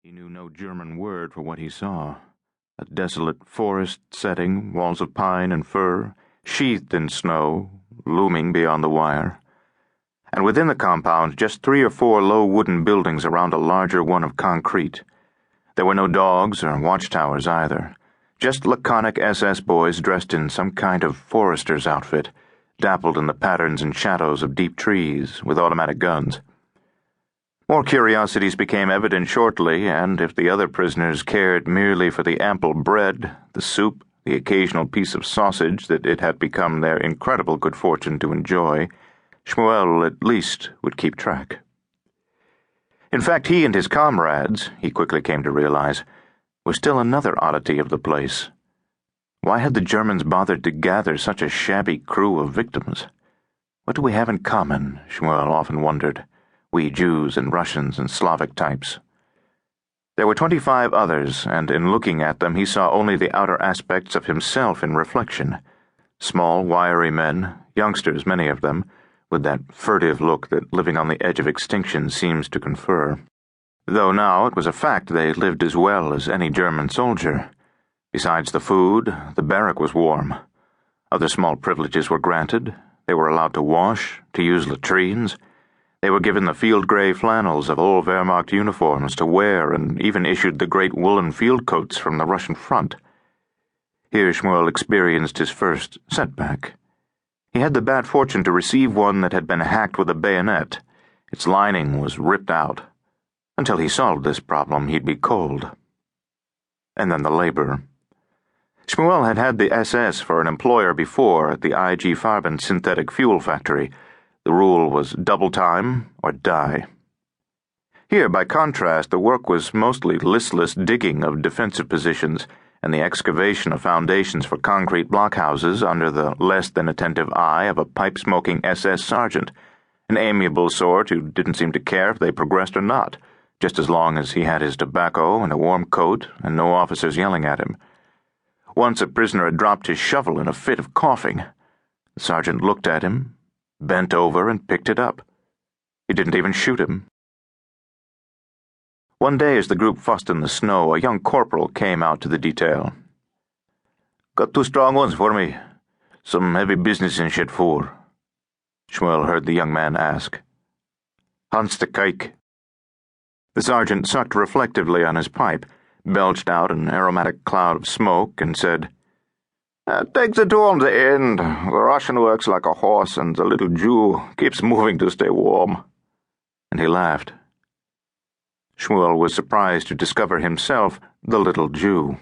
He knew no German word for what he saw. A desolate forest setting, walls of pine and fir, sheathed in snow, looming beyond the wire. And within the compound, just 3 or 4 low wooden buildings around a larger one of concrete. There were no dogs or watchtowers either. Just laconic SS boys dressed in some kind of forester's outfit, dappled in the patterns and shadows of deep trees, with automatic guns. More curiosities became evident shortly, and if the other prisoners cared merely for the ample bread, the soup, the occasional piece of sausage that it had become their incredible good fortune to enjoy, Shmuel at least would keep track. In fact, he and his comrades, he quickly came to realize, were still another oddity of the place. Why had the Germans bothered to gather such a shabby crew of victims? What do we have in common, Shmuel often wondered, we Jews and Russians and Slavic types? There were 25 others, and in looking at them he saw only the outer aspects of himself in reflection. Small, wiry men, youngsters many of them, with that furtive look that living on the edge of extinction seems to confer. Though now it was a fact they lived as well as any German soldier. Besides the food, the barrack was warm. Other small privileges were granted. They were allowed to wash, to use latrines. They were given the field-gray flannels of old Wehrmacht uniforms to wear, and even issued the great woolen field coats from the Russian front. Here Shmuel experienced his first setback. He had the bad fortune to receive one that had been hacked with a bayonet. Its lining was ripped out. Until he solved this problem, he'd be cold. And then the labor. Shmuel had had the SS for an employer before at the IG Farben synthetic fuel factory. The rule was double time or die. Here, by contrast, the work was mostly listless digging of defensive positions and the excavation of foundations for concrete blockhouses under the less than attentive eye of a pipe-smoking SS sergeant, an amiable sort who didn't seem to care if they progressed or not, just as long as he had his tobacco and a warm coat and no officers yelling at him. Once a prisoner had dropped his shovel in a fit of coughing. The sergeant looked at him, bent over and picked it up. He didn't even shoot him. One day as the group fussed in the snow, a young corporal came out to the detail. "Got 2 strong ones for me. Some heavy business in shit for." Shmuel heard the young man ask. "Hans de Kijk." The sergeant sucked reflectively on his pipe, belched out an aromatic cloud of smoke, and said, "Take the 2 on the end. The Russian works like a horse, and the little Jew keeps moving to stay warm." And he laughed. Shmuel was surprised to discover himself the little Jew.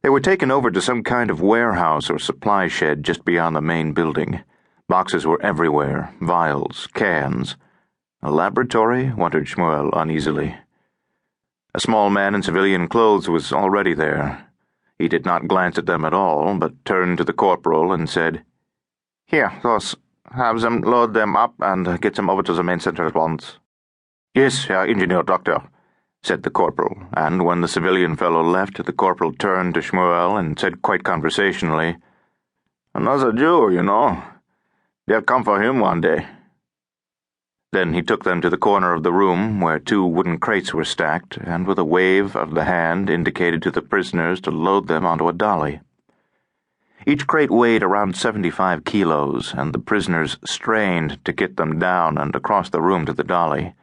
They were taken over to some kind of warehouse or supply shed just beyond the main building. Boxes were everywhere, vials, cans. A laboratory? Wondered Shmuel uneasily. A small man in civilian clothes was already there. He did not glance at them at all, but turned to the corporal and said, "Here, those. Have them load them up and get them over to the main center at once." "Yes, Herr Engineer Doctor," said the corporal, and when the civilian fellow left, the corporal turned to Shmuel and said quite conversationally, "Another Jew, you know. They'll come for him one day." Then he took them to the corner of the room where 2 wooden crates were stacked, and with a wave of the hand indicated to the prisoners to load them onto a dolly. Each crate weighed around 75 kilos, and the prisoners strained to get them down and across the room to the dolly.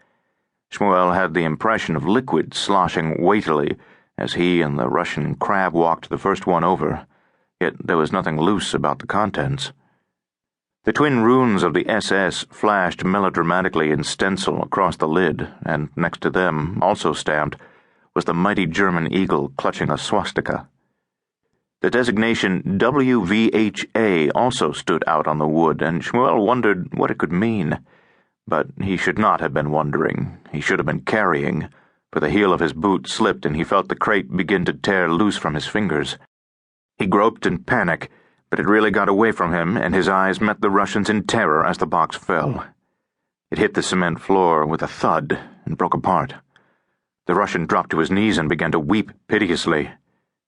Shmuel had the impression of liquid sloshing weightily as he and the Russian crab walked the first one over, yet there was nothing loose about the contents. The twin runes of the SS flashed melodramatically in stencil across the lid, and next to them, also stamped, was the mighty German eagle clutching a swastika. The designation WVHA also stood out on the wood, and Shmuel wondered what it could mean. But he should not have been wondering. He should have been carrying, for the heel of his boot slipped and he felt the crate begin to tear loose from his fingers. He groped in panic, but it really got away from him, and his eyes met the Russian's in terror as the box fell. It hit the cement floor with a thud and broke apart. The Russian dropped to his knees and began to weep piteously.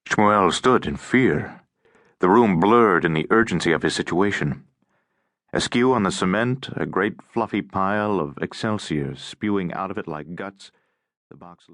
Shmuel stood in fear. The room blurred in the urgency of his situation. Askew on the cement, a great fluffy pile of excelsior spewing out of it like guts, the box